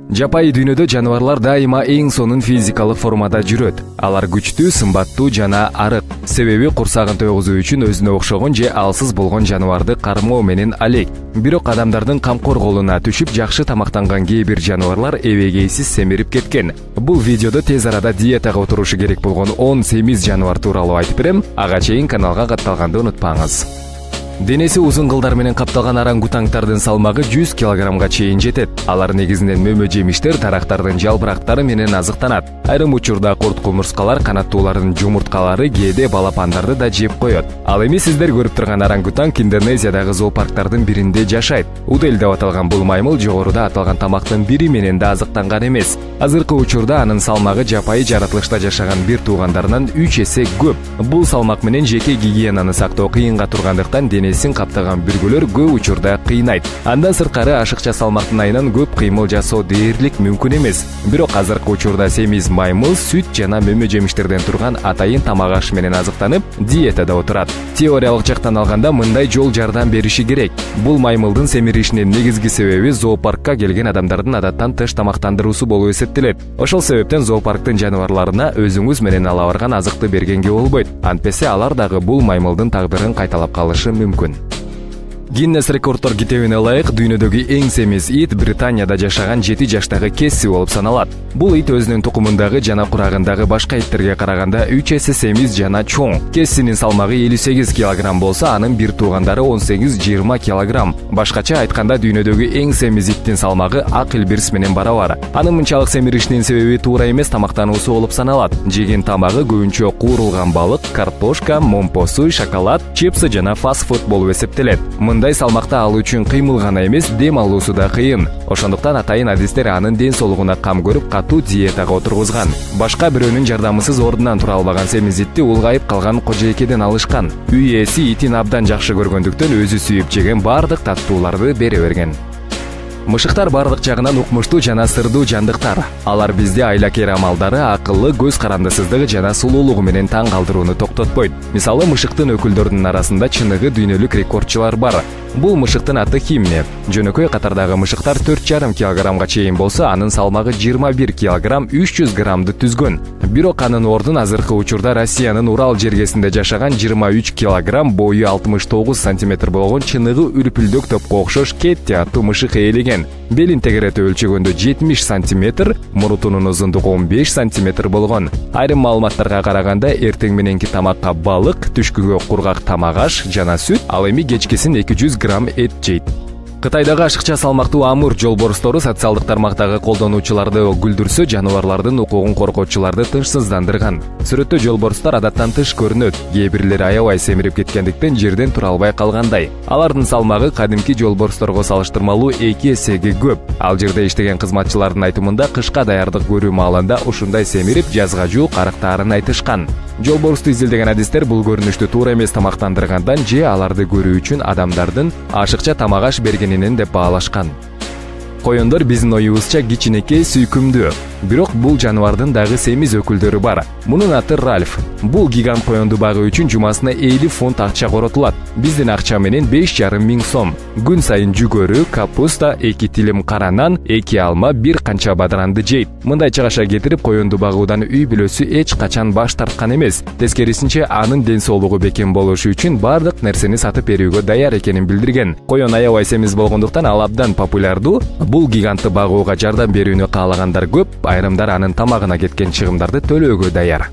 Жапайы дүйнөдө жаныбарлар дайыма эң сонун физикалык формада жүрөт. Алар күчтүү, сымбаттуу жана арык. Себеби курсагын тойгузуу үчүн өзүнө окшогон же алсыз болгон жаныбарды кармоо менен алек. Бирок адамдардын камкор колуна түшүп жакшы тамактанган кээ бир жаныбарлар эбегейсиз семирип кеткен. Бул видеодо тез арада диетага отурушу керек болгон 10 семиз жаныбар тууралуу айтып берем. Ага чейин каналга катталганды унутпаңыз. Денеси узун кылдар менен капталган орангутангдардын салмагы 100 килограммга чейин жетет. Алар негизинен мөмө жемиштер, тарактардын жалбырактары менен азыктанат. Айрым учурда курт кумурскалар, канаттуулардын жумурткалары, кээде балапандарды да жеп коет. Ал эми сиздер көрүп турган орангутанг Индонезиядагы зоопарктардын биринде жашайт. Удель деп аталган бул маймыл жогоруда аталган тамактын бири менен да азыктанган эмес. Азыркы учурда анын салмагы жапайы жаратылышта жашаган бир туугандарынан 3 эсе көп. Бул салмак менен жеке гигиенаны сактоо кыйынга тургандыктан денесин каптаган бүргөлөр көп учурда кыйнайт. Андан сырткары ашыкча салмактын айынан көп кыймыл жасоо дээрлик мүмкүн эмес. Бирок азыркы учурда семиз маймыл сүт жана мөмө жемиштерден турган атайын тамак аш менен азыктанып, диетада отурат. Теориялык жактан алганда мындай жол жардам бериши керек. Бул маймылдын семиришинин негизги себеби зоопаркка келген адамдардын адаттан тыш тамактандыруусу болуп эсептелет. Ошол себептен зоопарктын жаныбарларына өзүңүз менен ала барган азыкты бергенге болбойт. Антпесе алар дагы бул маймылдын тагдырын кайталап калышы мүмкүн. Гиннес рекордтор китебине ылайык дүйнөдөгү эң семиз ит Британияда жашаган 7 жаштагы Кесси болуп саналат. Бул ит өзүнүн тукумундагы жана курагындагы башка иттерге караганда 3 эсе семиз жана чоң. Кессинин салмагы 58 килограмм болсо, анын бир туугандары 18-20 килограмм. Башкача айтканда дүйнөдөгү эң семиз иттин салмагы ак илбирс менен барабар. Анын мынчалык семиришинин себеби туура эмес тамактануусу болуп саналат. Жеген тамагы көбүнчө куурулган балык, картошка, момпосу, шоколад, чипсы жана фастфуд болуп эсептелет. Мындай салмакты алуу үчүн кыймыл гана эмес, дем алуусу да кыйын. Ошондуктан атайын адистер анын ден соолугуна кам көрүп, катуу диетага отургузган. Башка бирөөнүн жардамысыз ордунан тура албаган семиз итти улгайып калган кожоекеден алышкан. Үй ээси итин абдан жакшы көргөндүктөн өзү сүйүп жеген бардык таттууларды бере берген. Мышыктар бардык жагынан укмуштуу жана сырдуу жандыктар. Алар бизде айлакер амалдары, акылы, көз карандысыздыгы жана сулуулугу менен таң калтырууну токтотпойт. Мисалы, мышыктын өкүлдөрүнүн арасында чыныгы дүйнөлүк рекордчулар бар. Бул мышыктын аты Химне. Жөнөкөй катардагы мышыктар 4,5 килограммга чейин болсо, анын салмагы 21 килограмм 300 граммды түзгөн. Бирок анын ордун азыркы учурда Россиянын Урал жергесинде жашаган 23 килограмм, бою 69 сантиметр болгон чыныгы үлпүлдөк топко окшош Кетти аттуу мышык ээлеген. Белин тегерети өлчөгөндө 70 сантиметр, мурутунун узундугу 15 сантиметр болгон. Айрым маалыматтарга караганда эртең мененки тамакка балык, түшкүгө кургак тамак аш жана сүт, ал эми кечкисин 200 грамм эт жейт. Кытайдагы ашыкча салмактуу амур жолборстору социалдык тармактагы колдонуучуларды күлдүрсө, жаныбарлардын укугун коргоочуларды тынчсыздандырган. Сүрөттө жолборстор адаттан тыш көрүнөт. Кээ бирлери аябай семирип кеткендиктен жерден тура албай калгандай. Алардын салмагы кадимки жолборсторго салыштырмалуу 2 эсеге көп. Ал жерде иштеген кызматчылардын айтымында кышка даярдык көрүү маалында ушундай семирип, жазга жуук арыктаарын айтышкан. Жолборсту изилдеген адистер бул көрүнүштү туура эмес тамактандыргандан же аларды көрүү үчүн адамдардын ашыкча тамак аш бергенинен деп баалашкан. Коёндор биздин оюбузча кичинекей, сүйкүмдүү. Бирок бул жаныбардын дагы семиз өкүлдөрү бар. Мунун аты Ральф. Бул гигант коёнду багуу үчүн жумасына 50 фунт акча коротулат. Биздин акча менен 5,5 миң сом. Күн сайын жүгөрү, капуста, 2 тилим кара нан, 2 алма, бир канча бадыранды жейт. Мындай чыгаша кетирип, коёнду багуудан үй бүлөсү эч качан баш тарткан эмес. Тескерисинче, анын ден соолугу бекем болушу үчүн бардык нерсени сатып берүүгө даяр экенин билдирген. Коён аябай семиз болгондуктан ал абдан популярдуу. Бул гигантты багууга жардам берүүнү каалагандар көп, айрымдар анын тамагына кеткен чыгымдарды төлөөгө даяр.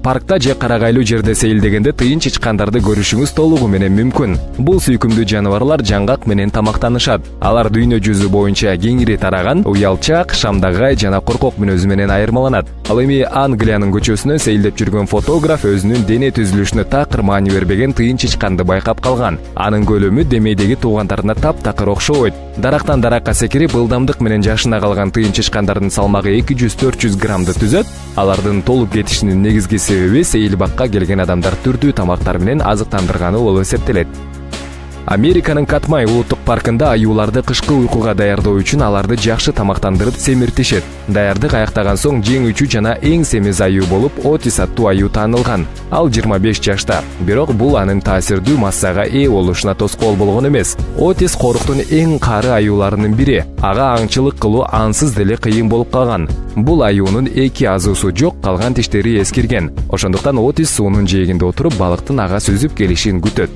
Паркта же карагайлуу жерде сейилдегенде тыйын чычкандарды көрүшүңүз толугу менен мүмкүн. Бул сүйкүмдүү жаныбарлар жаңгак менен тамактанышат. Алар дүйнө жүзү боюнча кеңири тараган, уялчак, шамдагай жана коркок мүнөзү менен айырмаланат. Ал эми Англиянын көчөсүнө сейилдеп жүргөн фотограф өзүнүн дене түзүлүшүнө такыр маани бербеген тыйын чычканды байкап калган. Анын көлөмү демейдеги туугандарына таптакыр окшобойт. Дарактан даракка секирип, ылдамдык менен жашына калган тыйын чычкандардын салмагы 200-400 граммды түзөт. Алардын толуп кетишинин негизги себеби сейил бакка келген адамдар түрдүү тамактар менен азыктандырганы болуп эсептелет. Американын Катмай улуттук паркында аюуларды кышкы уйкуга даярдоо үчүн аларды жакшы тамактандырып семиртишет. Даярдык аяктаган соң жеңүүчү жана эң семиз аюу болуп Отис аттуу аюу таанылган. Ал 25 жашта. Бирок бул анын таасирдүү массага ээ болушуна тоскоол болгон эмес. Отис коруктун эң кары аюуларынын бири. Ага аңчылык кылуу ансыз деле кыйын болуп калган. Бул аюунун эки азуусу жок, калган тиштери эскирген. Ошондуктан Отис суунун жээгинде отуруп балыктын ага сүзүп келишин күтөт.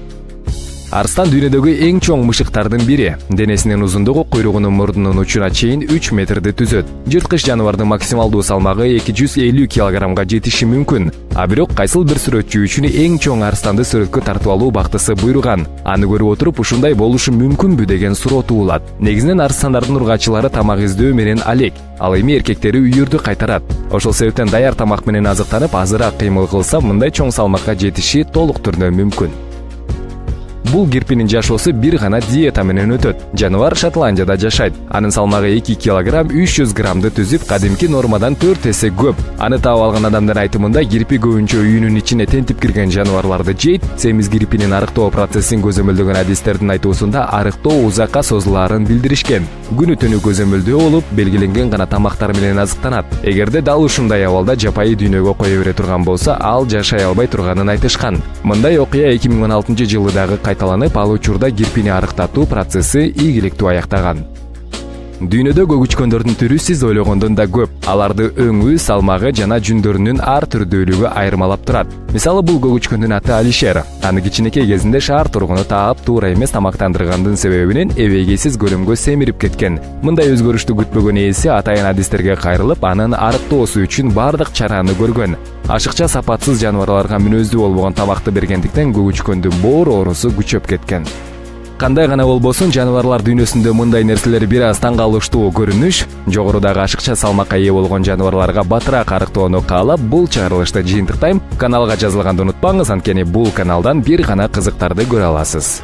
Арстан дүйнөдөгү эң чоң мышыктардын бири. Денесинин узундугу куйругунун мурдунун учуна чейин 3 метрди түзөт. Жырткыч жаныбардын максималдуу салмагы 250 килограммга жетиши мүмкүн. А бирок кайсыл бир сүрөтчү үчүн эң чоң арстанды сүрөткө тартып алуу бактысы буйруган. Аны көрүп отуруп ушундай болушу мүмкүнбү деген суроо туулат. Негизинен арстандардын ургачылары тамак издөө менен алек. Ал эми эркектери үйүрдү кайтарат. Ошол себептен даяр тамак менен азыктанып, азыраак кыймыл кылса, мындай чоң салмакка жетиши толук түрдө мүмкүн. Бул кирпинин жашоосу бир гана диета менен өтөт. Жаныбар Шотландияда жашайт. Анын салмагы 2 килограмм 300 граммды түзүп, кадимки нормадан 4 эсе көп. Аны таап алган адамдын айтымында кирпи көбүнчө үйүнүн ичине тентип кирген жаныбарларды жейт. Семиз кирпинин арыктоо процессин көзөмөлдөгөн адистердин айтуусунда арыктоо узакка созулаарын билдиришкен. Күнү түнү көзөмөлдөө болуп, белгиленген гана тамактар менен азыктанат. Эгерде дал ушундай абалда жапайы дүйнөгө кое бере турган болсо, ал жашай албай турганын айтышкан. Мындай окуя 2016-жылы дагы кайталанып, ал учурда кирпини арыктатуу процесси ийгиликтүү аяктаган. Дүйнөдө көгүчкөндөрдүн түрү сиз ойлогондон да көп. Аларды өңү, салмагы жана жүндөрүнүн ар түрдүүлүгү айырмалап турат. Мисалы, бул көгүчкөндүн аты Алишер. Аны кичинекей кезинде шаар тургуну таап, туура эмес тамактандыргандын себебинен эбегейсиз көлөмгө семирип кеткен. Мындай өзгөрүштү күтпөгөн ээси атайын адистерге кайрылып, анын арыктоосу үчүн бардык чараны көргөн. Ашыкча сапатсыз жаныбарларга мүнөздүү болбогон тамакты бергендиктен көгүчкөндүн боор оорусу күчөп кеткен. Кандай гана болбосун, жаныбарлар дүйнөсүндө мындай нерселер бир аз таң калыштуу көрүнүш. Жогорудагы ашыкча салмакка ээ болгон жаныбарларга батыраак арыктоону каалап, бул чыгарылышты жыйынтыктайм. Каналга жазылганды унутпаңыз, анткени бул каналдан бир гана кызыктарды көрө аласыз.